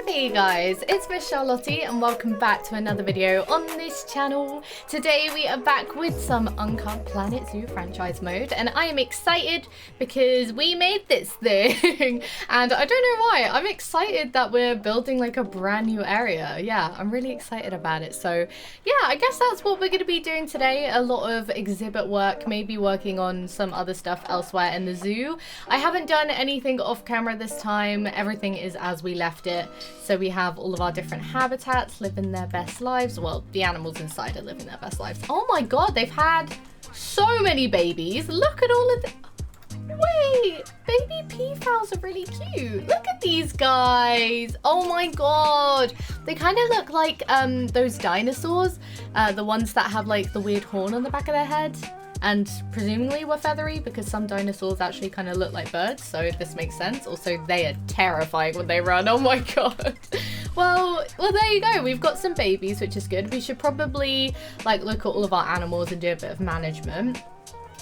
Hey guys, it's MissCharlottie and welcome back to another video on this channel. Today we are back with some Uncut Planet Zoo franchise mode and I am excited because we made this thing and I don't know why. I'm excited that we're building like a brand new area. Yeah, I'm really excited about it. So yeah, I guess that's what we're going to be doing today. A lot of exhibit work, maybe working on some other stuff elsewhere in the zoo. I haven't done anything off camera this time. Everything is as we left it. So we have all of our different habitats living their best lives. Well, the animals inside are living their best lives. Oh my god, they've had so many babies. Look at all of the... Wait, baby peafowls are really cute. Look at these guys. Oh my god. They kind of look like those dinosaurs. The ones that have like the weird horn on the back of their head. And presumably were feathery because some dinosaurs actually kind of look like birds, so this makes sense. Also, they are terrifying when they run. Oh my god. Well, there you go. We've got some babies, which is good. We should probably like look at all of our animals and do a bit of management.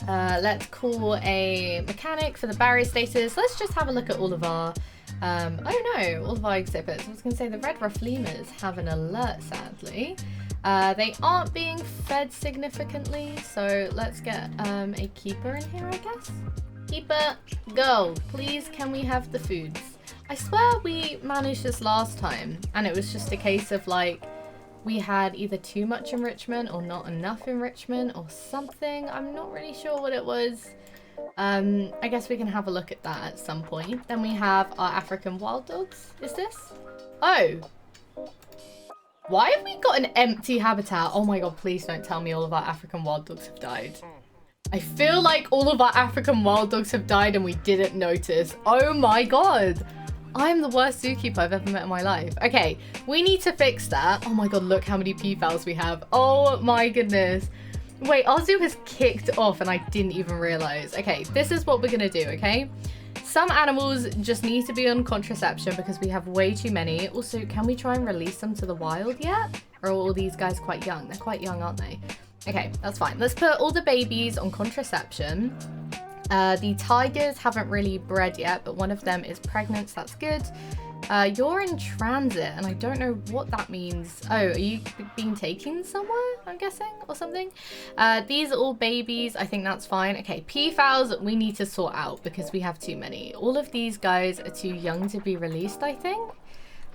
Let's call a mechanic for the barrier status. Let's just have a look at all of our all of our exhibits. I was going to say the red ruff lemurs have an alert, sadly. They aren't being fed significantly, so let's get a keeper in here, I guess. Keeper, go. Please, can we have the foods? I swear we managed this last time, and it was just a case of like, we had either too much enrichment or not enough enrichment or something. I'm not really sure what it was. I guess we can have a look at that at some point. Then we have our African wild dogs. Is this? Oh. Why have we got an empty habitat? Oh my god, please don't tell me all of our African wild dogs have died. I feel like all of our African wild dogs have died and we didn't notice. Oh my god. I'm the worst zookeeper I've ever met in my life. Okay, we need to fix that. Oh my god, look how many peafowls we have. Oh my goodness. Wait, our zoo has kicked off and I didn't even realize. Okay, this is what we're gonna do, okay? Some animals just need to be on contraception because we have way too many. Also, can we try and release them to the wild yet? Or are all these guys quite young? They're quite young, aren't they? Okay, that's fine. Let's put all the babies on contraception. The tigers haven't really bred yet, but one of them is pregnant, so that's good. You're in transit, and I don't know what that means. Oh, are you being taken somewhere, I'm guessing, or something? These are all babies. I think that's fine. Okay, peafowls we need to sort out because we have too many. All of these guys are too young to be released, I think.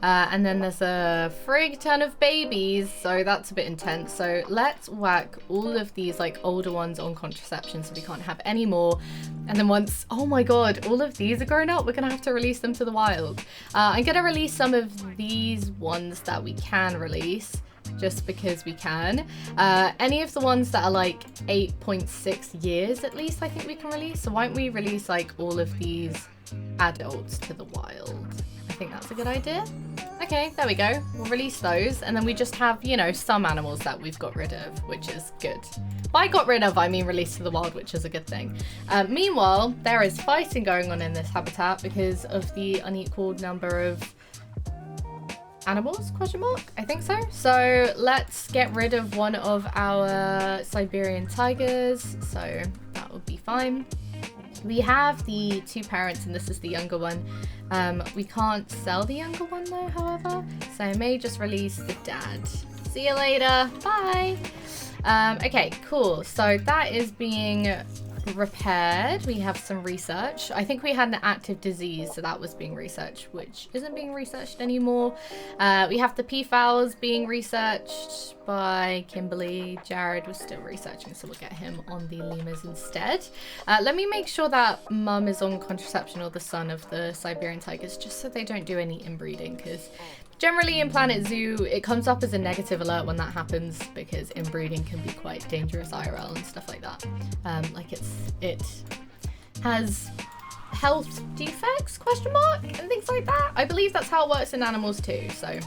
And then there's a frig ton of babies, so that's a bit intense. So let's whack all of these like older ones on contraception so we can't have any more. And then once, oh my god, all of these are grown up, we're gonna have to release them to the wild. I'm gonna release some of these ones that we can release, just because we can. Any of the ones that are like 8.6 years at least, I think we can release. So why don't we release like all of these adults to the wild? I think that's a good idea. Okay, there we go. We'll release those. And then we just have, you know, some animals that we've got rid of, which is good. By got rid of, I mean released to the wild, which is a good thing. Meanwhile, there is fighting going on in this habitat because of the unequal number of animals, question mark? I think so. So let's get rid of one of our Siberian tigers. So that would be fine. We have the two parents and this is the younger one. We can't sell the younger one though, however. So I may just release the dad. See you later. Bye. Okay, cool. So that is being repaired. We have some research. I think we had an active disease, so that was being researched, which isn't being researched anymore. We have the peafowls being researched by Kimberly. Jared was still researching, so we'll get him on the lemurs instead. Let me make sure that mum is on contraception or the son of the Siberian tigers, just so they don't do any inbreeding, because generally in Planet Zoo, it comes up as a negative alert when that happens because inbreeding can be quite dangerous IRL and stuff like that. Like it has health defects, question mark, and things like that. I believe that's how it works in animals too, so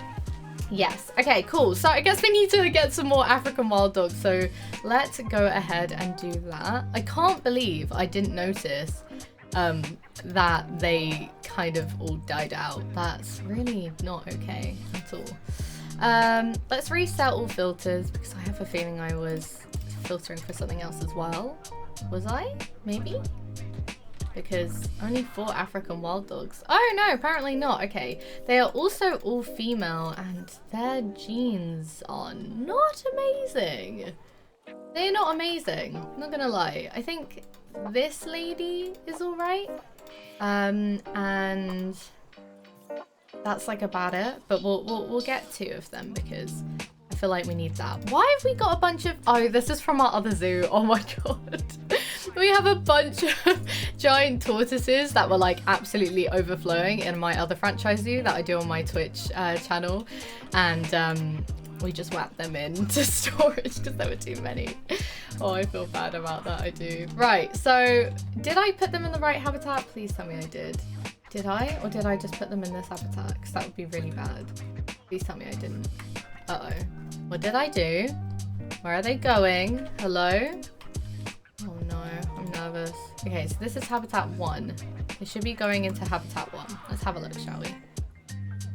yes. Okay, cool. So I guess we need to get some more African wild dogs, so let's go ahead and do that. I can't believe I didn't notice that they kind of all died out. That's really not okay at all. Let's reset all filters because I have a feeling I was filtering for something else as well. Was I? Maybe? because only 4 African wild dogs. Oh no, apparently not. Okay, they are also all female and their genes are not amazing. They're not amazing, not gonna lie. I think this lady is all right. And that's like about it, but we'll get 2 of them because I feel like we need that. Why have we got a bunch of, oh, this is from our other zoo. Oh my god. We have a bunch of giant tortoises that were like absolutely overflowing in my other franchise zoo that I do on my Twitch channel, and we just whacked them into storage because there were too many. Oh, I feel bad about that, I do. Right, so did I put them in the right habitat? Please tell me I did. Did I? Or did I just put them in this habitat? Because that would be really bad. Please tell me I didn't. Uh-oh. What did I do? Where are they going? Hello? Oh no, I'm nervous. Okay, so this is habitat 1. They should be going into habitat 1. Let's have a look, shall we?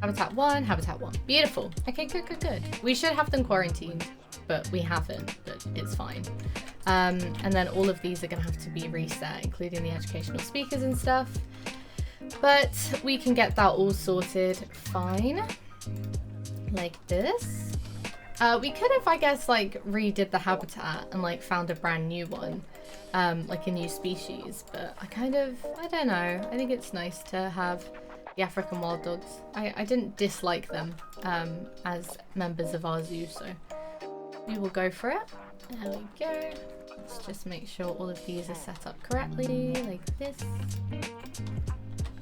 Habitat 1, habitat 1. Beautiful. Okay, good, good, good. We should have them quarantined, but we haven't, but it's fine. And then all of these are gonna have to be reset, including the educational speakers and stuff. But we can get that all sorted fine. Like this. We could have, I guess, like redid the habitat and like found a brand new one, like a new species, but I don't know. I think it's nice to have the African wild dogs. I didn't dislike them as members of our zoo, so we will go for it. There we go. Let's just make sure all of these are set up correctly, like this.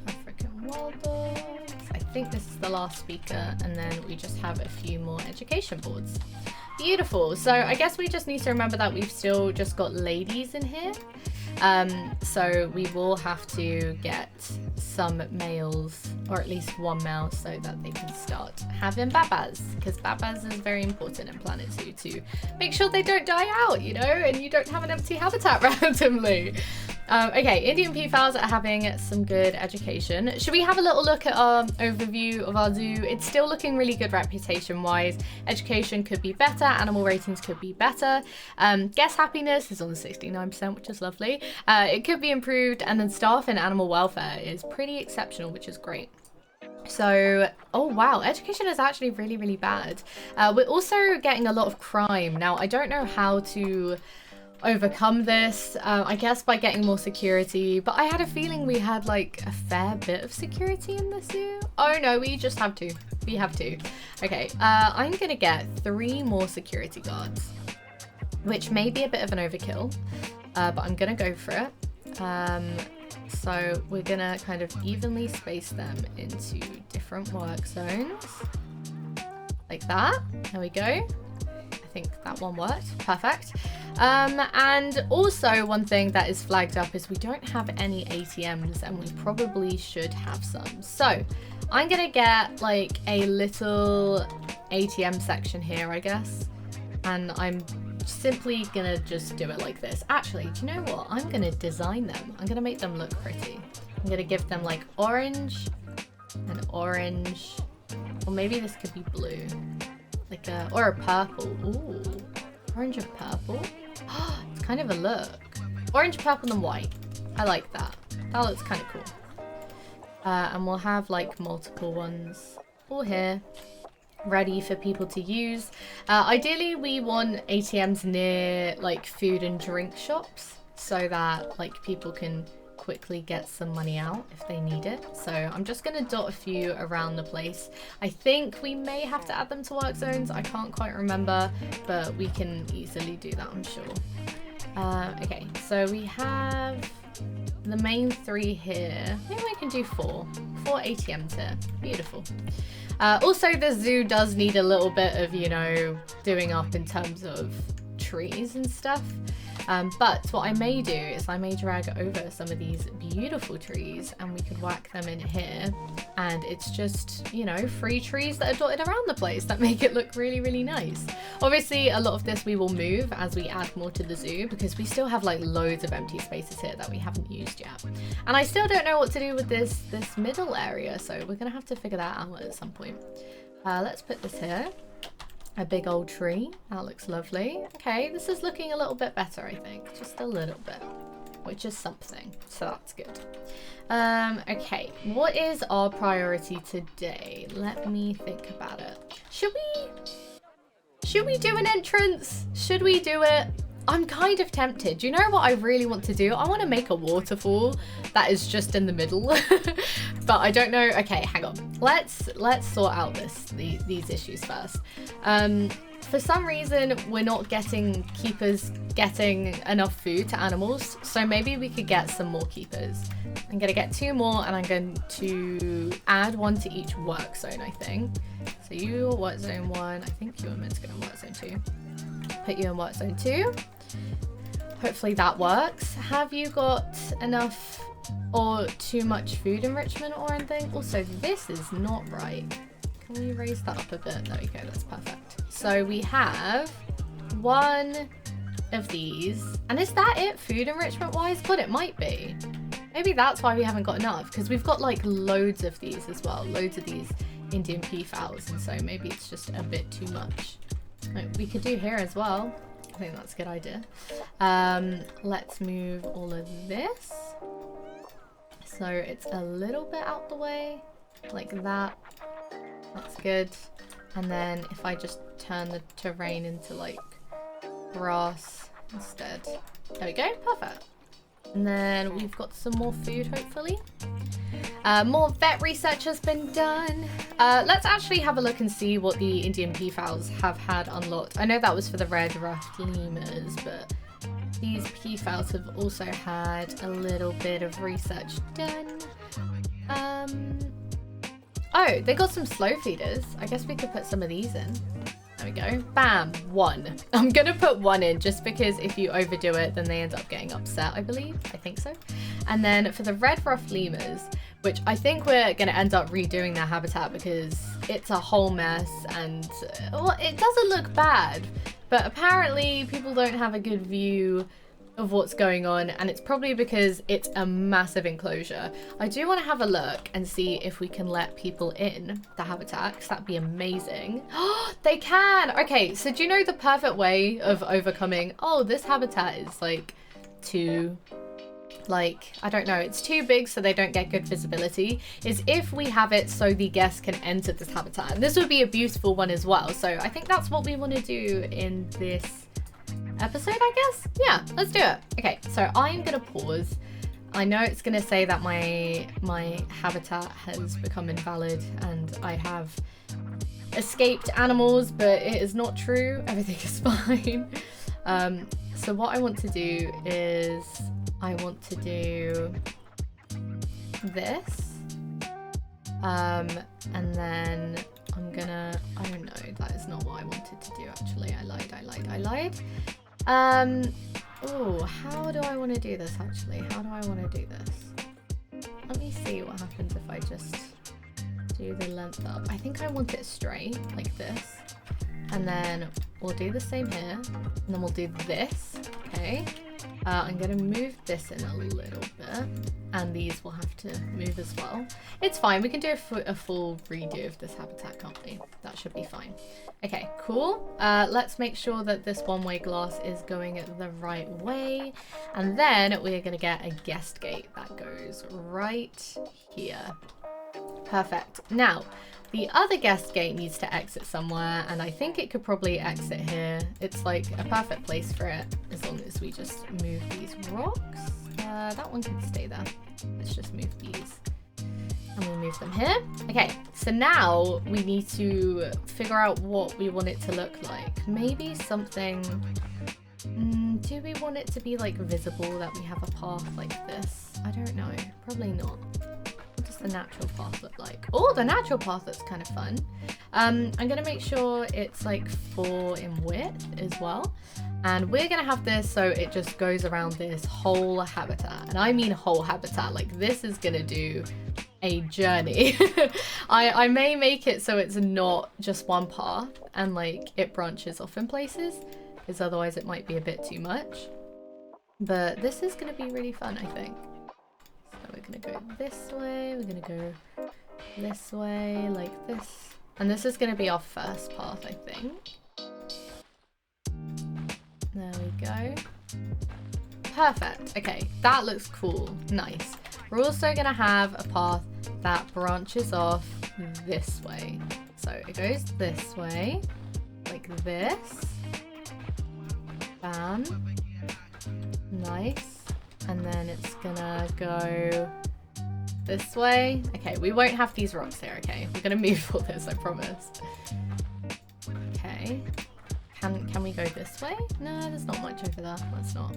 African wild dogs. I think this is the last speaker, and then we just have a few more education boards. Beautiful. So I guess we just need to remember that we've still just got ladies in here. So we will have to get some males, or at least 1 male, so that they can start having babas, because babas is very important in Planet Zoo to make sure they don't die out, you know, and you don't have an empty habitat randomly. Okay, Indian peafowls are having some good education. Should we have a little look at our overview of our zoo? It's still looking really good reputation-wise. Education could be better, animal ratings could be better. Guest happiness is on 69%, which is lovely. It could be improved, and then staff and animal welfare is pretty exceptional, which is great. So, oh wow, education is actually really, really bad. We're also getting a lot of crime. Now, I don't know how to overcome this, I guess by getting more security, but I had a feeling we had like a fair bit of security in the zoo. Oh no, we just have 2. We have 2. Okay, I'm gonna get 3 more security guards, which may be a bit of an overkill, but I'm gonna go for it. So we're gonna kind of evenly space them into different work zones, like that. There we go. I think that one worked. Perfect. And also one thing that is flagged up is we don't have any ATMs, and we probably should have some. So I'm gonna get like a little ATM section here, I guess, and I'm simply gonna just do it like this. Actually, do you know what? I'm gonna design them. I'm gonna make them look pretty. I'm gonna give them like orange and orange, or maybe this could be blue. Like a, or a purple. Ooh, orange and purple. It's kind of a look. Orange, purple, and white. I like that. That looks kind of cool. And we'll have like multiple ones all here, ready for people to use. Ideally, we want ATMs near like food and drink shops, so that like people can quickly get some money out if they need it. So I'm just gonna dot a few around the place. I think we may have to add them to work zones. I can't quite remember, but we can easily do that, I'm sure. Okay, so we have the main 3 here. Maybe we can do 4 ATMs here. Beautiful. Also, the zoo does need a little bit of, you know, doing up in terms of trees and stuff. But what I may do is I may drag over some of these beautiful trees, and we could whack them in here, and it's just, you know, free trees that are dotted around the place that make it look really, really nice. Obviously, a lot of this we will move as we add more to the zoo, because we still have like loads of empty spaces here that we haven't used yet. And I still don't know what to do with this middle area, so we're gonna have to figure that out at some point. Let's put this here. A big old tree. That looks lovely. Okay, this is looking a little bit better, I think. Just a little bit. which is something, so that's good. Okay, what is our priority today? Let me think about it. Should we do an entrance? Should we do it? I'm kind of tempted. Do you know what I really want to do? I want to make a waterfall that is just in the middle. But I don't know. Okay, hang on. Let's sort out these issues first. For some reason, we're not getting keepers getting enough food to animals. So maybe we could get some more keepers. I'm going to get 2 more, and I'm going to add 1 to each work zone, I think. So you are work zone 1. I think you are meant to go in work zone 2. Put you in work zone 2. Hopefully that works. Have you got enough or too much food enrichment or anything? Also, this is not right. Can we raise that up a bit? There we go, that's perfect. So we have 1 of these. And is that it, food enrichment wise? God, it might be. Maybe that's why we haven't got enough, because we've got like loads of these as well. Loads of these Indian peafowls, and so maybe it's just a bit too much. Like, we could do here as well. I think that's a good idea. Let's move all of this. So it's a little bit out the way, like that. That's good. And then if I just turn the terrain into like grass instead. There we go, perfect. And then we've got some more food, hopefully. More vet research has been done. Let's actually have a look and see what the Indian peafowls have had unlocked. I know that was for the red ruffed lemurs, but these peafowls have also had a little bit of research done. Oh, they got some slow feeders. I guess we could put some of these in. There we go. Bam, 1. I'm gonna put 1 in just because if you overdo it, then they end up getting upset, I believe. I think so. And then for the red ruffed lemurs, which I think we're gonna end up redoing their habitat because it's a whole mess, and well, it doesn't look bad, but apparently people don't have a good view of what's going on, and it's probably because it's a massive enclosure. I do want to have a look and see if we can let people in the habitat, because that'd be amazing. Oh, they can! Okay, so do you know the perfect way of overcoming, oh, this habitat is like too, like, I don't know, it's too big so they don't get good visibility, is if we have it so the guests can enter this habitat. And this would be a beautiful one as well. So I think that's what we want to do in this episode, I guess. Yeah, let's do it. Okay, so I'm gonna pause. I know it's gonna say that my habitat has become invalid and I have escaped animals, but it is not true. Everything is fine. So what I want to do is I want to do this, and then I'm gonna, I don't know, that is not what I wanted to do actually. I lied. Oh, how do I want to do this actually? How do I want to do this? Let me see what happens if I just do the length up. I think I want it straight, like this. And then we'll do the same here. And then we'll do this, okay? I'm gonna move this in a little bit. And these will have to move as well. It's fine, we can do a full redo of this habitat, can't we? That should be fine. Okay, cool. Let's make sure that this one-way glass is going the right way. And then we're gonna get a guest gate that goes right here. Perfect. Now, the other guest gate needs to exit somewhere, and I think it could probably exit here. It's like a perfect place for it, as long as we just move these rocks. That one can stay there. Let's just move these. And we'll move them here. Okay, so now we need to figure out what we want it to look like. Maybe something... do we want it to be like visible, that we have a path like this? I don't know. Probably not. What does the natural path look like? Oh, the natural path looks kind of fun. I'm gonna make sure it's like 4 in width as well. And we're gonna have this so it just goes around this whole habitat. And I mean whole habitat, like this is gonna do a journey. I may make it so it's not just one path and like it branches off in places, because otherwise it might be a bit too much. But this is gonna be really fun, I think. So we're gonna go this way, we're gonna go this way, like this. And this is gonna be our first path, I think. There we go. perfect. Okay, that looks cool. Nice. We're also gonna have a path that branches off this way. So it goes this way, like this. Bam. Nice. And then it's gonna go this way. Okay, we won't have these rocks here, okay? We're gonna move all this, I promise. Okay. Can we go this way? No, there's not much over there. Let's not.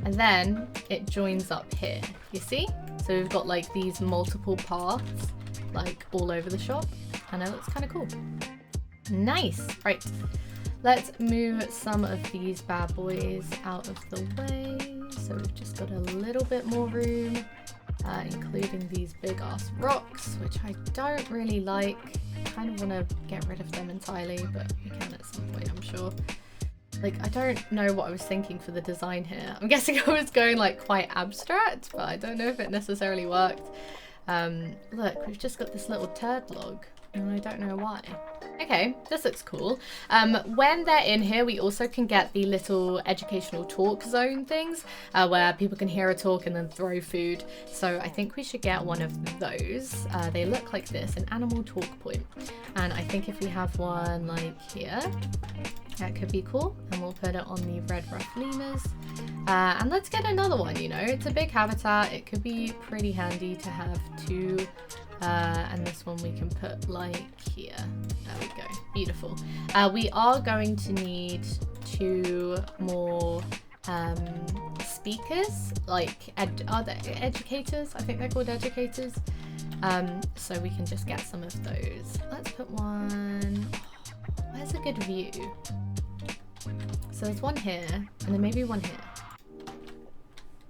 And then it joins up here, you see? So we've got like these multiple paths like all over the shop, and it looks kind of cool. Nice. Right, let's move some of these bad boys out of the way. So we've just got a little bit more room, including these big ass rocks, which I don't really like. Kind of want to get rid of them entirely, but we can at some point, I'm sure. Like, I don't know what I was thinking for the design here. I'm guessing I was going like quite abstract, but I don't know if it necessarily worked. Look, we've just got this little turd log, and I don't know why. Okay, this looks cool. When they're in here, we also can get the little educational talk zone things, where people can hear a talk and then throw food. So I think we should get one of those. They look like this, an animal talk point. And I think if we have one like here, that could be cool. And we'll put it on the red rough lemurs. And let's get another one, you know, it's a big habitat. It could be pretty handy to have two. And this one we can put like here. There we go. Beautiful. We are going to need 2 more speakers, like are they educators? I think they're called educators. So we can just get some of those. Let's put one. Where's a good view? So there's one here, and then maybe one here.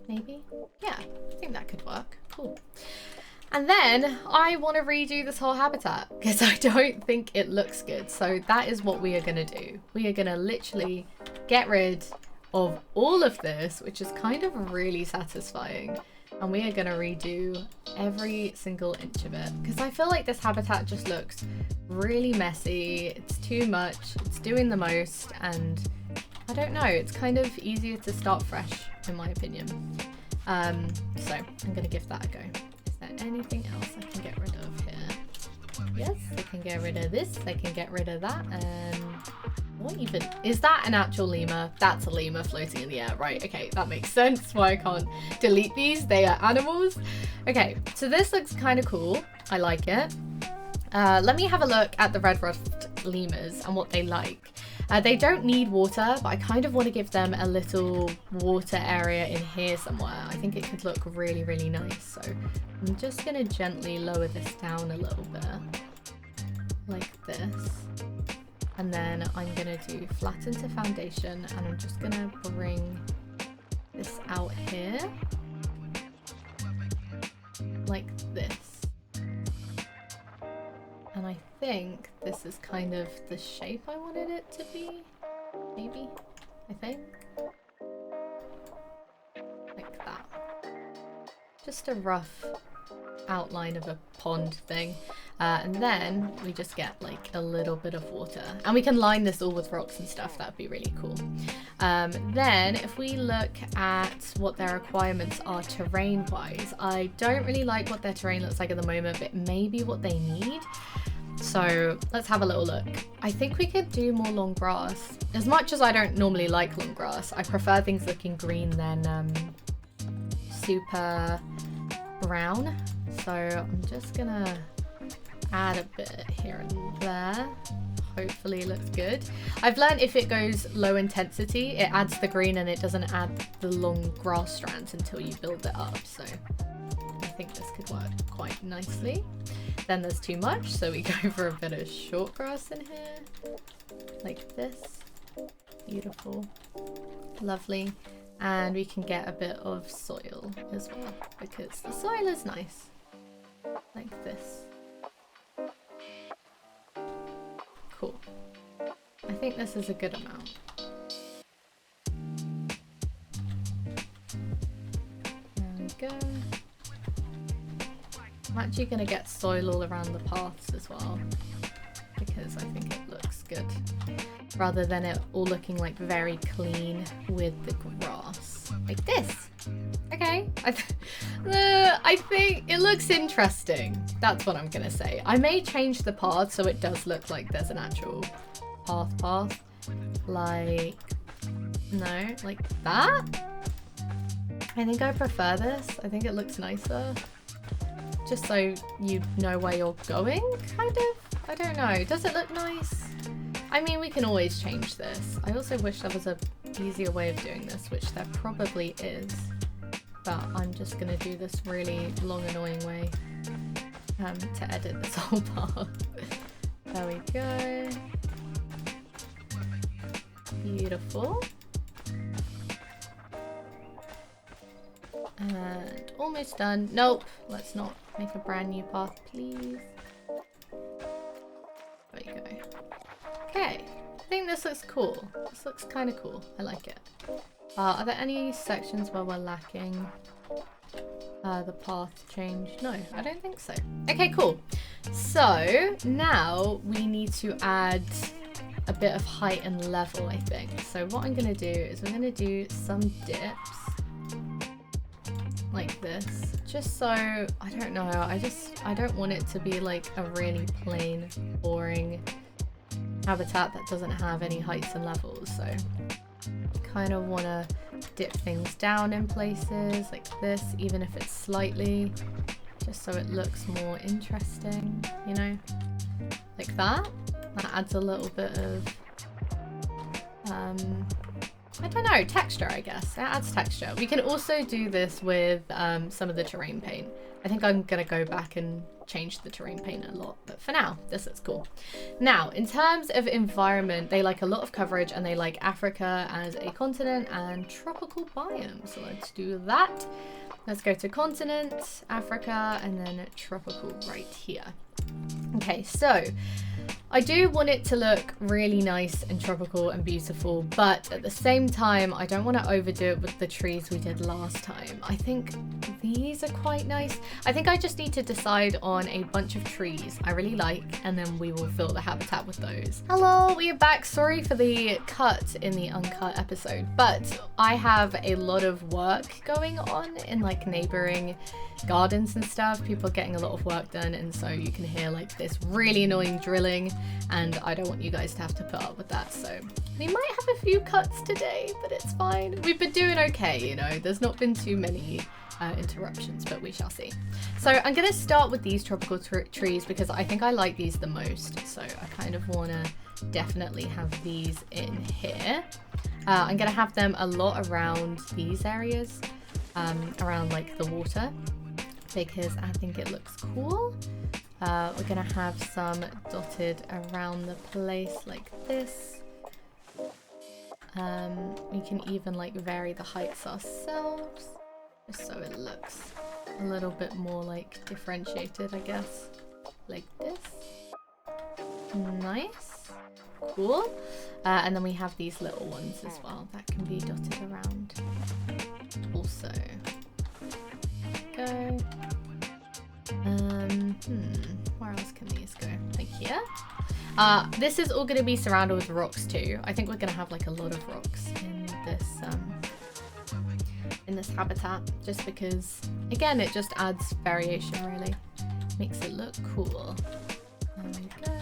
Maybe? Yeah, I think that could work. Cool. And then I want to redo this whole habitat because I don't think it looks good. So that is what we are going to do. We are going to literally get rid of all of this, which is kind of really satisfying. And we are going to redo every single inch of it because I feel like this habitat just looks really messy. It's too much. It's doing the most. And I don't know. It's kind of easier to start fresh, in my opinion. So I'm going to give that a go. Anything else I can get rid of here? Yes, I can get rid of this. I can get rid of that. And what even is that? An actual lemur? That's a lemur floating in the air, right? Okay, that makes sense why I can't delete these. They are animals. Okay, so this looks kind of cool. I like it. Let me have a look at the red ruffed lemurs and what they like. They don't need water, but I kind of want to give them a little water area in here somewhere. I think it could look really, really nice. So I'm just going to gently lower this down a little bit, like this. And then I'm going to do flatten to foundation, and I'm just going to bring this out here, like this. And I think this is kind of the shape I wanted it to be, maybe, I think. Like that. Just a rough outline of a pond thing. And then we just get like a little bit of water. And we can line this all with rocks and stuff. That would be really cool. Then if we look at what their requirements are terrain-wise, I don't really like what their terrain looks like at the moment, but maybe what they need. So let's have a little look. I think we could do more long grass. As much as I don't normally like long grass, I prefer things looking green than super brown. So I'm just gonna add a bit here and there. Hopefully it looks good. I've learned if it goes low intensity, it adds the green and it doesn't add the long grass strands until you build it up. So I think this could work quite nicely. Then there's too much, so we go for a bit of short grass in here, like this. Beautiful, lovely. And we can get a bit of soil as well, because the soil is nice, like this. Cool. I think this is a good amount. There we go. I'm actually going to get soil all around the paths as well, because I think it looks looks good. Rather than it all looking like very clean with the grass. Like this. Okay. I think it looks interesting. That's what I'm gonna say. I may change the path so it does look like there's an actual path. Like, no, like that? I think I prefer this. I think it looks nicer. Just so you know where you're going, kind of? I don't know. Does it look nice? I mean, we can always change this. I also wish there was a easier way of doing this, which there probably is. But I'm just gonna do this really long, annoying way to edit this whole part. There we go. Beautiful. And almost done. Nope, let's not make a brand new path, please. There you go. Okay, I think this looks cool. This looks kind of cool. I like it. Are there any sections where we're lacking the path change? No, I don't think so. Okay, cool. So now we need to add a bit of height and level, I think. So what I'm going to do is we're going to do some dips like this, just so, I don't know, I don't want it to be like a really plain, boring habitat that doesn't have any heights and levels. So kind of want to dip things down in places like this, even if it's slightly, just so it looks more interesting, you know, like that. That adds a little bit of I don't know, texture, I guess. It adds texture. We can also do this with some of the terrain paint. I think I'm gonna go back and change the terrain paint a lot, but for now, this looks cool. Now, in terms of environment, they like a lot of coverage and they like Africa as a continent and tropical biome. So let's do that. Let's go to continent, Africa, and then tropical right here. Okay, so I do want it to look really nice and tropical and beautiful, but at the same time, I don't want to overdo it with the trees we did last time. I think these are quite nice. I think I just need to decide on a bunch of trees I really like, and then we will fill the habitat with those. Hello, we are back. Sorry for the cut in the uncut episode, but I have a lot of work going on in like neighboring gardens and stuff. People are getting a lot of work done, and so you can hear like this really annoying drilling, and I don't want you guys to have to put up with that. So we might have a few cuts today, but it's fine. We've been doing okay, you know, there's not been too many interruptions, but we shall see. So I'm going to start with these tropical trees because I think I like these the most. So I kind of want to definitely have these in here. I'm going to have them a lot around these areas, around like the water, because I think it looks cool. We're going to have some dotted around the place like this. We can even like vary the heights ourselves, just so it looks a little bit more like differentiated, I guess. Like this. Nice. Cool. And then we have these little ones as well that can be dotted around. Also. Go. Where else can these go? Like here. This is all going to be surrounded with rocks too. I think we're going to have like a lot of rocks in this habitat, just because, again, it just adds variation, really. Makes it look cool. There we go.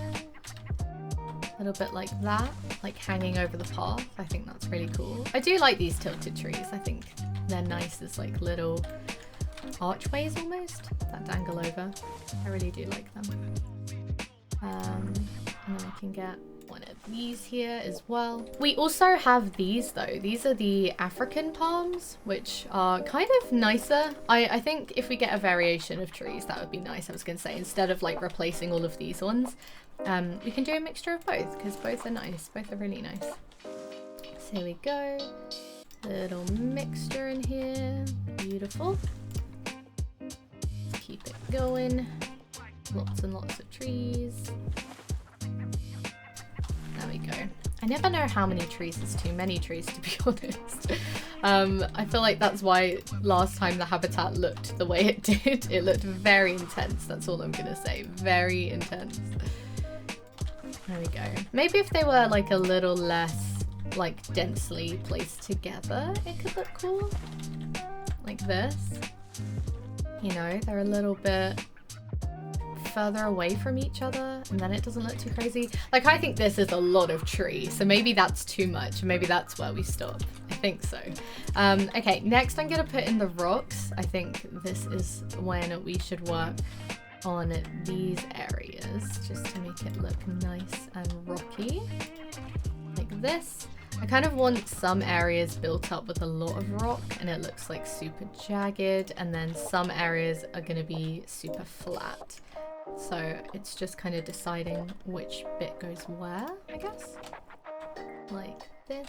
A little bit like that, like hanging over the path. I think that's really cool. I do like these tilted trees. I think they're nice as like little archways almost that dangle over. I really do like them. And then I can get one of these here as well. We also have these though. These are the African palms, which are kind of nicer. I think if we get a variation of trees, that would be nice. I was going to say, instead of like replacing all of these ones, we can do a mixture of both, because both are nice. Both are really nice. So here we go. Little mixture in here. Beautiful. Let's keep it going. Lots and lots of trees. There we go. I never know how many trees is too many trees, to be honest. I feel like that's why last time the habitat looked the way it did. It looked very intense. That's all I'm gonna say. Very intense. There we go. Maybe if they were like a little less like densely placed together, it could look cool. Like this. You know, they're a little bit further away from each other and then it doesn't look too crazy. Like I think this is a lot of tree, so maybe that's too much. Maybe that's where we stop. I think so. Okay, next I'm gonna put in the rocks. I think this is when we should work on these areas just to make it look nice and rocky. Like this. I kind of want some areas built up with a lot of rock and it looks like super jagged, and then some areas are going to be super flat. So it's just kind of deciding which bit goes where, I guess. Like this.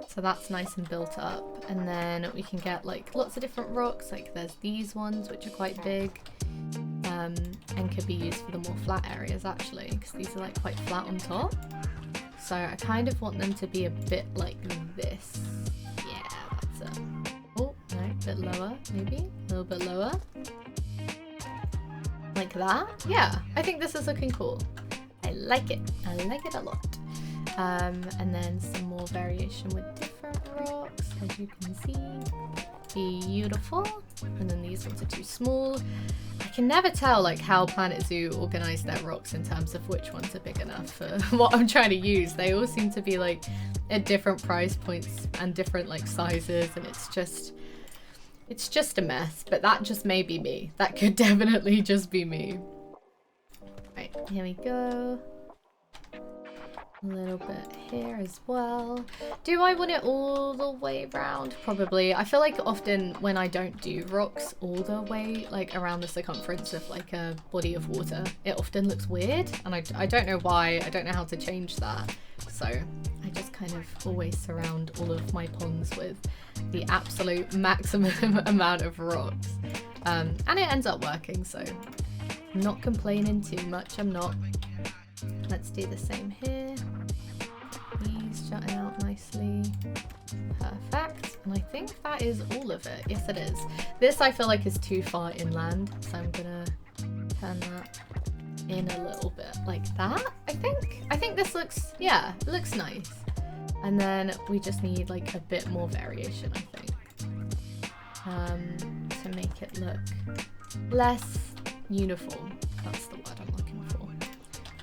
So that's nice and built up. And then we can get like lots of different rocks. Like there's these ones which are quite big. And could be used for the more flat areas actually, because these are like quite flat on top. So I kind of want them to be a bit like this. Yeah, that's it. Oh, no, a bit lower, maybe. A little bit lower. Like that. Yeah, I think this is looking cool. I like it. I like it a lot. And then some more variation with different rocks, as you can see. Beautiful. And then these ones are too small. I can never tell like how Planet Zoo organise their rocks in terms of which ones are big enough for what I'm trying to use. They all seem to be like at different price points and different like sizes, and it's just a mess. But that just may be me. That could definitely just be me. Right, here we go. A little bit here as well. Do I want it all the way around? Probably. I feel like often when I don't do rocks all the way like around the circumference of like a body of water, it often looks weird, and I don't know why. I don't know how to change that. So I just kind of always surround all of my ponds with the absolute maximum amount of rocks. And it ends up working, so I'm not complaining too much. I'm not. Let's do the same here. These jutting out nicely. Perfect. And I think that is all of it. Yes, it is. This I feel like is too far inland, so I'm gonna turn that in a little bit like that, I think. I think this looks, yeah, it looks nice. And then we just need like a bit more variation, I think. To make it look less uniform. That's the word I'm looking for.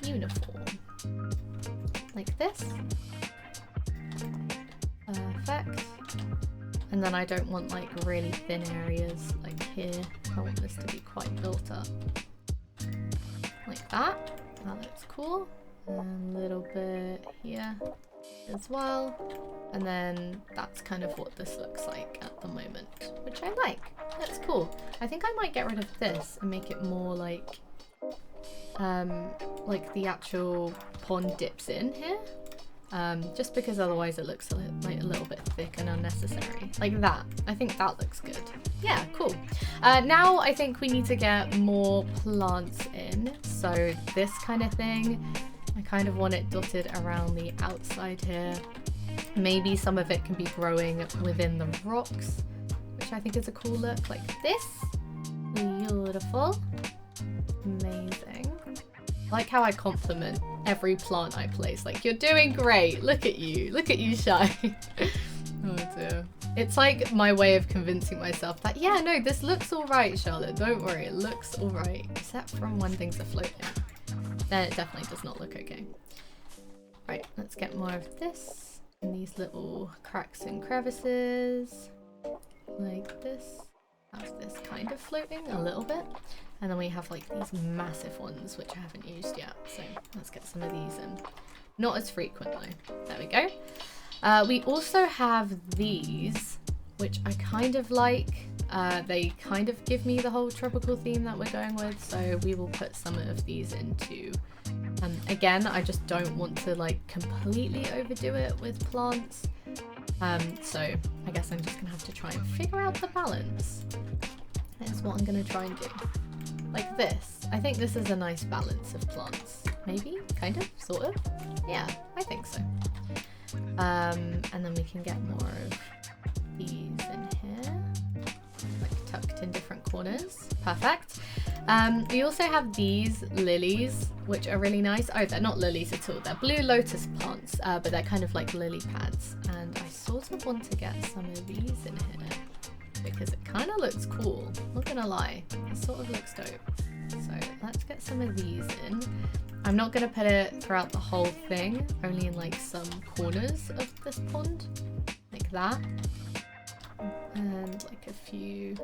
Uniform. Like this. Perfect. And then I don't want like really thin areas like here. I want this to be quite built up. Like that. That looks cool. And a little bit here as well. And then that's kind of what this looks like at the moment, which I like. That's cool. I think I might get rid of this and make it more like the actual pond dips in here. Just because otherwise it looks like a little bit thick and unnecessary. Like that. I think that looks good. Yeah, cool. Now I think we need to get more plants in. So this kind of thing, I kind of want it dotted around the outside here. Maybe some of it can be growing within the rocks, which I think is a cool look, like this. Beautiful. Amazing. I like how I compliment every plant I place. Like, you're doing great. Look at you shine. Oh dear. It's like my way of convincing myself that, yeah, no, this looks all right, Charlotte. Don't worry, it looks all right. Except from when things are floating. Then it definitely does not look okay. Right, let's get more of this in these little cracks and crevices. Like this. Have this kind of floating a little bit. And then we have like these massive ones, which I haven't used yet. So let's get some of these in. Not as frequently. There we go. We also have these, which I kind of like. They kind of give me the whole tropical theme that we're going with. So we will put some of these into. Again, I just don't want to like completely overdo it with plants. So I guess I'm just gonna have to try and figure out the balance. That's what I'm gonna try and do. Like this. I think this is a nice balance of plants. Maybe? Kind of? Sort of? Yeah, I think so. And then we can get more of these in here. Like tucked in different corners. Perfect. We also have these lilies, which are really nice. Oh, they're not lilies at all. They're blue lotus plants, but they're kind of like lily pads. And I sort of want to get some of these in here because it kind of looks cool. Not gonna lie, it sort of looks dope. So let's get some of these in. I'm not gonna put it throughout the whole thing, only in like some corners of this pond, like that. And like a few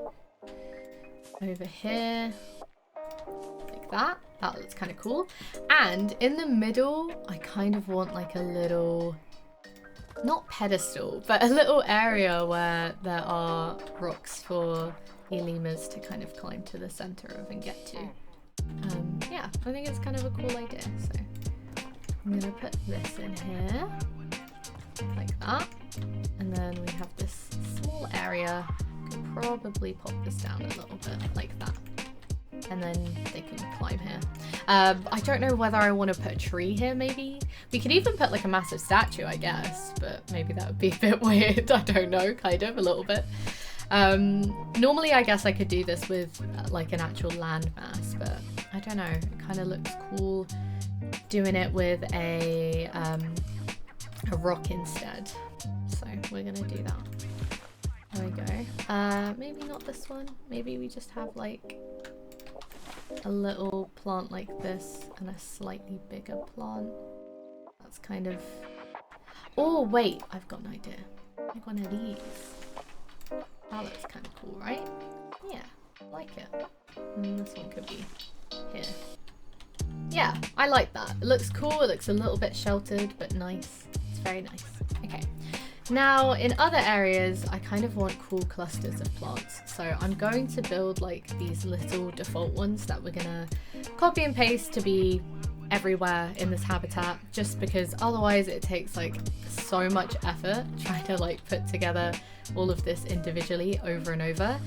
over here, like that. That looks kind of cool. And in the middle, I kind of want like a little, not pedestal, but a little area where there are rocks for the lemurs to kind of climb to the center of and get to. Yeah, I think it's kind of a cool idea. So I'm gonna put this in here, like that. And then we have this small area. Could probably pop this down a little bit, like that. And then they can climb here. I don't know whether I want to put a tree here, maybe. We could even put like a massive statue, I guess, but maybe that would be a bit weird. I don't know, kind of, a little bit. Normally, I guess I could do this with like an actual landmass, but I don't know. It kind of looks cool doing it with a rock instead. So we're gonna do that. There we go. Maybe not this one. Maybe we just have like a little plant like this and a slightly bigger plant. That's kind of... Oh, wait. I've got an idea. Make one of these. That looks kind of cool, right? Yeah, I like it. And this one could be here. Yeah, I like that. It looks cool. It looks a little bit sheltered, but nice. It's very nice. Okay. Now, in other areas, I kind of want cool clusters of plants. So I'm going to build like these little default ones that we're gonna copy and paste to be everywhere in this habitat, just because otherwise it takes like so much effort trying to like put together all of this individually over and over.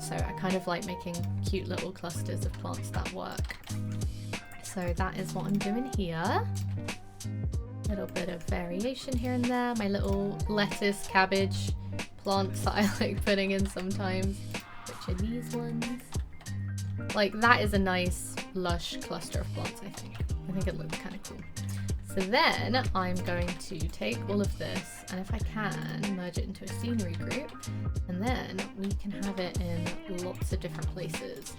So I kind of like making cute little clusters of plants that work. So that is what I'm doing here. Little bit of variation here and there. My little lettuce, cabbage plants that I like putting in sometimes, which are these ones. Like that is a nice lush cluster of plants, I think. I think it looks kind of cool. So then I'm going to take all of this, and if I can, merge it into a scenery group, and then we can have it in lots of different places.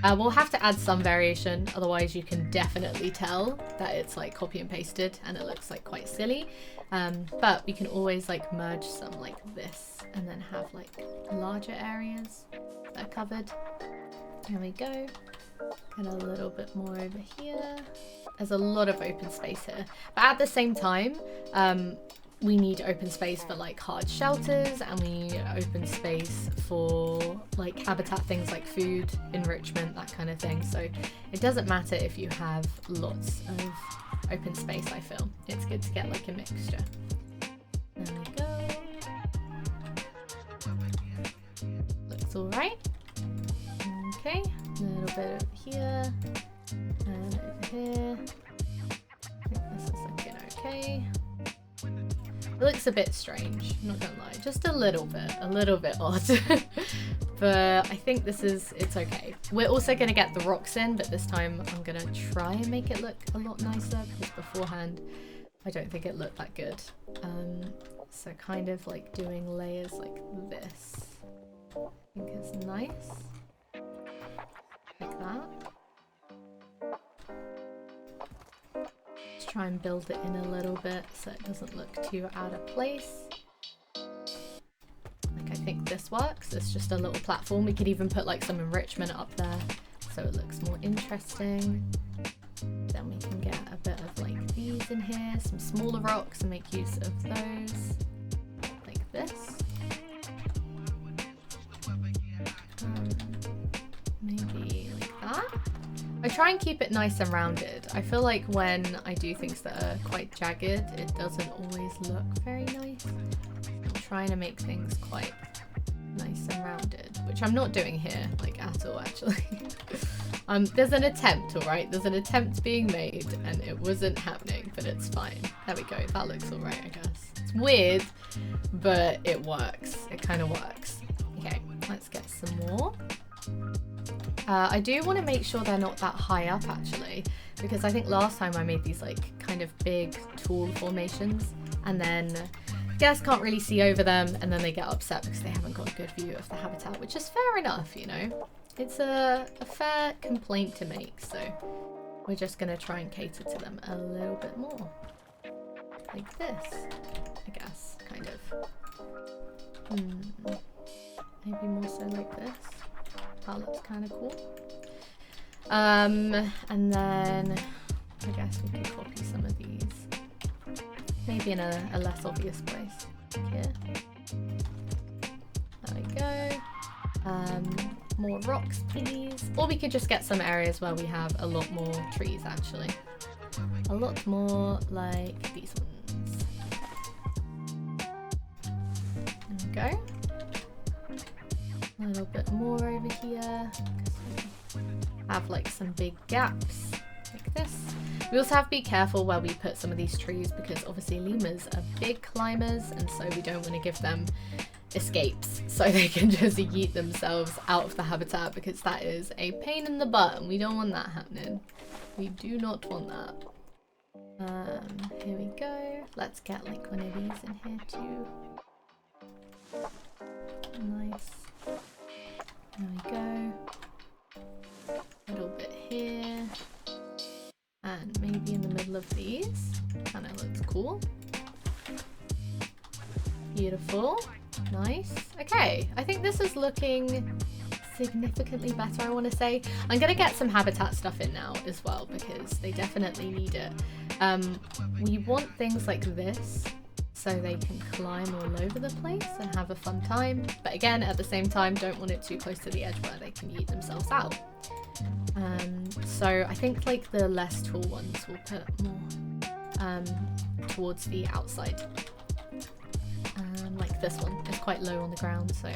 We'll have to add some variation, otherwise you can definitely tell that it's like copy and pasted and it looks like quite silly. But we can always like merge some like this and then have like larger areas that are covered. There we go. And a little bit more over here. There's a lot of open space here. But at the same time, we need open space for like hard shelters, and we need open space for like habitat things like food, enrichment, that kind of thing. So it doesn't matter if you have lots of open space, I feel. It's good to get like a mixture. There we go. Looks alright. Okay, a little bit over here, and over here. I think this is looking okay. It looks a bit strange, I'm not gonna lie, just a little bit odd. But I think it's okay. We're also gonna get the rocks in, but this time I'm gonna try and make it look a lot nicer, because beforehand I don't think it looked that good. So kind of like doing layers like this, I think is nice. Like that. Just try and build it in a little bit so it doesn't look too out of place. Like I think this works. It's just a little platform. We could even put like some enrichment up there so it looks more interesting. Then we can get a bit of like these in here, some smaller rocks, and make use of those. Like this. Maybe like that. I try and keep it nice and rounded. I feel like when I do things that are quite jagged, it doesn't always look very nice. I'm trying to make things quite nice and rounded, which I'm not doing here, like at all actually. There's an attempt, alright? There's an attempt being made and it wasn't happening, but it's fine. There we go, that looks alright, I guess. It's weird, but it works. It kind of works. Okay, let's get some more. I do want to make sure they're not that high up actually, because I think last time I made these like kind of big tall formations and then guests can't really see over them and then they get upset because they haven't got a good view of the habitat, which is fair enough, you know. It's a fair complaint to make, so we're just going to try and cater to them a little bit more. Like this, I guess, kind of. Maybe more so like this. That looks kind of cool. And then I guess we could copy some of these. Maybe in a less obvious place. Here. There we go. More rocks, please. Or we could just get some areas where we have a lot more trees, actually. A lot more like these ones. There we go. A little bit more over here. Have like some big gaps like this. We also have to be careful where we put some of these trees because obviously lemurs are big climbers and so we don't want to give them escapes so they can just yeet themselves out of the habitat because that is a pain in the butt and we don't want that happening. We do not want that. Here we go. Let's get like one of these in here too. Nice. There we go. A little bit here. And maybe in the middle of these. Kind of looks cool. Beautiful. Nice. Okay, I think this is looking significantly better, I want to say. I'm going to get some habitat stuff in now as well because they definitely need it. We want things like this so they can climb all over the place and have a fun time. But again, at the same time, don't want it too close to the edge where they can eat themselves out. So I think like the less tall ones will put more towards the outside. Like this one is quite low on the ground, so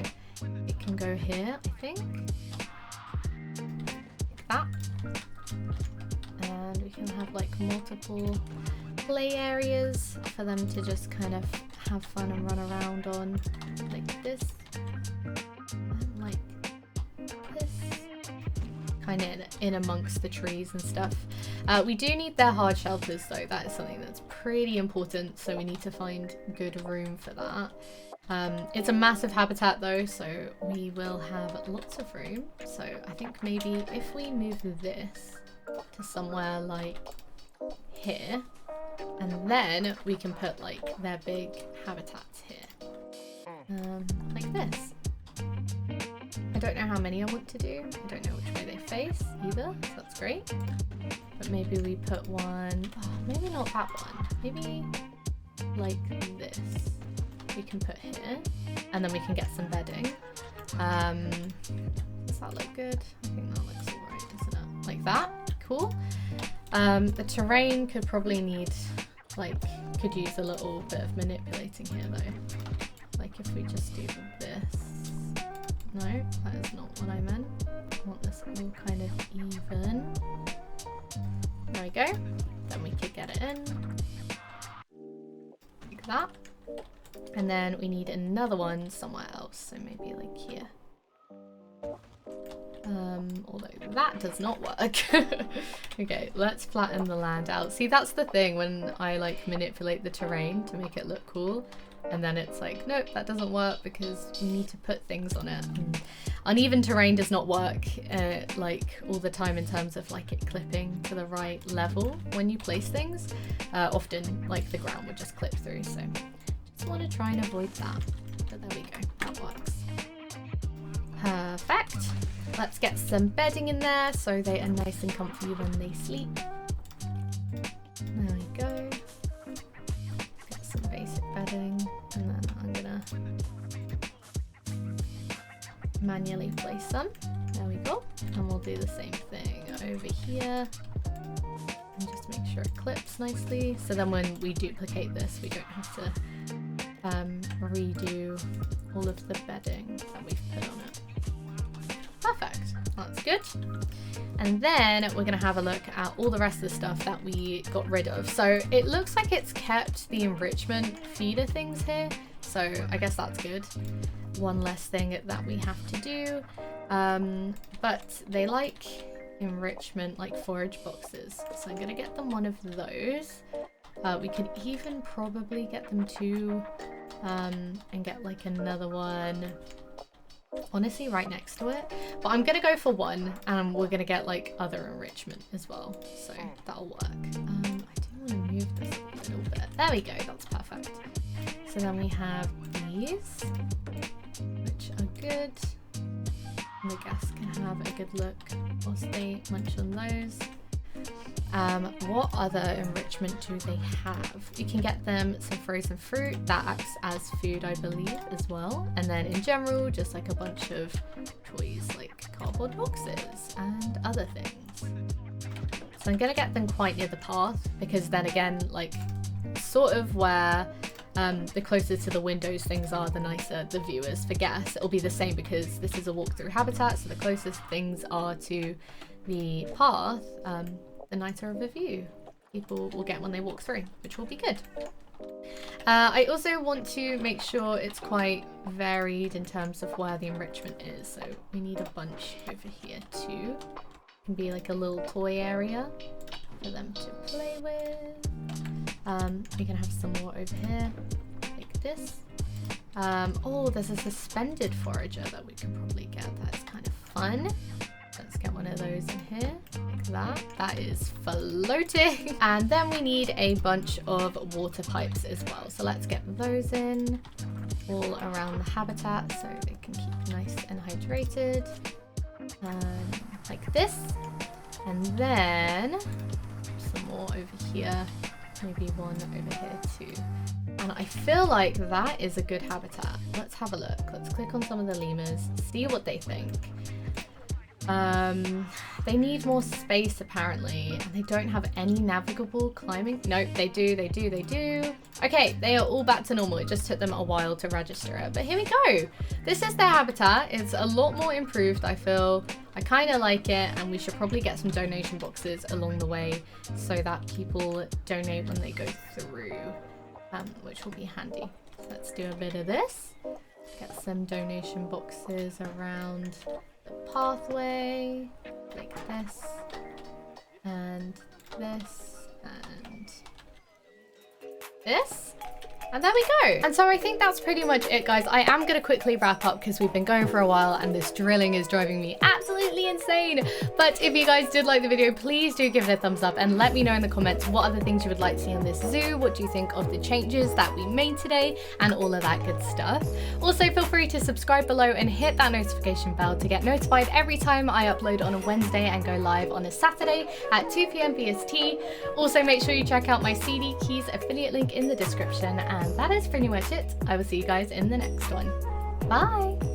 it can go here, I think. Like that. And we can have like multiple play areas for them to just kind of have fun and run around on, like this. And like this. Kind of in amongst the trees and stuff. We do need their hard shelters though, that is something that's pretty important, so we need to find good room for that. It's a massive habitat though, so we will have lots of room. So I think maybe if we move this to somewhere like here, and then we can put like their big habitats here. Like this. I don't know how many I want to do. I don't know which way they face either, so that's great. But maybe we put one, oh, maybe not that one. Maybe like this. We can put here, and then we can get some bedding. Does that look good? I think that looks alright, doesn't it? Like that, cool. The terrain could probably need, like, could use a little bit of manipulating here though. Like if we just do this. No, that is not what I meant. I want this all kind of even. There we go. Then we could get it in. Like that. And then we need another one somewhere else, so maybe like here. Although that does not work. Okay, let's flatten the land out. See, that's the thing when I like manipulate the terrain to make it look cool. And then it's like, nope, that doesn't work because we need to put things on it. And uneven terrain does not work like all the time in terms of like it clipping to the right level when you place things. Often like the ground would just clip through, so just want to try and avoid that. But there we go, that works. Perfect. Let's get some bedding in there so they are nice and comfy when they sleep. There we go. Get some basic bedding, and then I'm gonna manually place some. There we go. And we'll do the same thing over here. And just make sure it clips nicely. So then when we duplicate this, we don't have to redo all of the bedding that we've put on it. Perfect, that's good. And then we're gonna have a look at all the rest of the stuff that we got rid of. So it looks like it's kept the enrichment feeder things here, so I guess that's good. one less thing that we have to do. But they like enrichment, like forage boxes. So I'm gonna get them one of those. We could even probably get them two, and get like another one, honestly, right next to it. But I'm gonna go for one, and we're gonna get like other enrichment as well. So that'll work. I do want to move this a little bit. There we go, that's perfect. So then we have these, which are good. And the guests can have a good look whilst they munch on those. What other enrichment do they have? You can get them some frozen fruit that acts as food, I believe, as well. And then in general, just like a bunch of toys like cardboard boxes and other things. So I'm gonna get them quite near the path, because then again, like sort of where the closer to the windows things are, the nicer the view is for guests. It'll be the same because this is a walkthrough habitat, so the closest things are to the path, the nicer of a view people will get when they walk through, which will be good. I also want to make sure it's quite varied in terms of where the enrichment is, so we need a bunch over here too. It can be like a little toy area for them to play with. We can have some more over here, like this. Oh, there's a suspended forager that we could probably get. That's kind of fun. Let's get one of those in here, like that. That is floating. And then we need a bunch of water pipes as well. So let's get those in all around the habitat so they can keep nice and hydrated. Like this. And then some more over here. Maybe one over here too. And I feel like that is a good habitat. Let's have a look. Let's click on some of the lemurs, see what they think. They need more space apparently, and they don't have any navigable climbing. Nope, they do. Okay, they are all back to normal. It just took them a while to register it, but here we go. This is their habitat. It's a lot more improved, I feel. I kind of like it, and we should probably get some donation boxes along the way so that people donate when they go through, which will be handy. So let's do a bit of this. Get some donation boxes around the pathway, like this, and this, and this. And there we go. And so I think that's pretty much it, guys. I am going to quickly wrap up because we've been going for a while and this drilling is driving me absolutely insane. But if you guys did like the video, please do give it a thumbs up and let me know in the comments what other things you would like to see on this zoo. What do you think of the changes that we made today and all of that good stuff? Also, feel free to subscribe below and hit that notification bell to get notified every time I upload on a Wednesday and go live on a Saturday at 2 PM BST. Also, make sure you check out my CD Keys affiliate link in the description. And that is pretty much it. I will see you guys in the next one. Bye!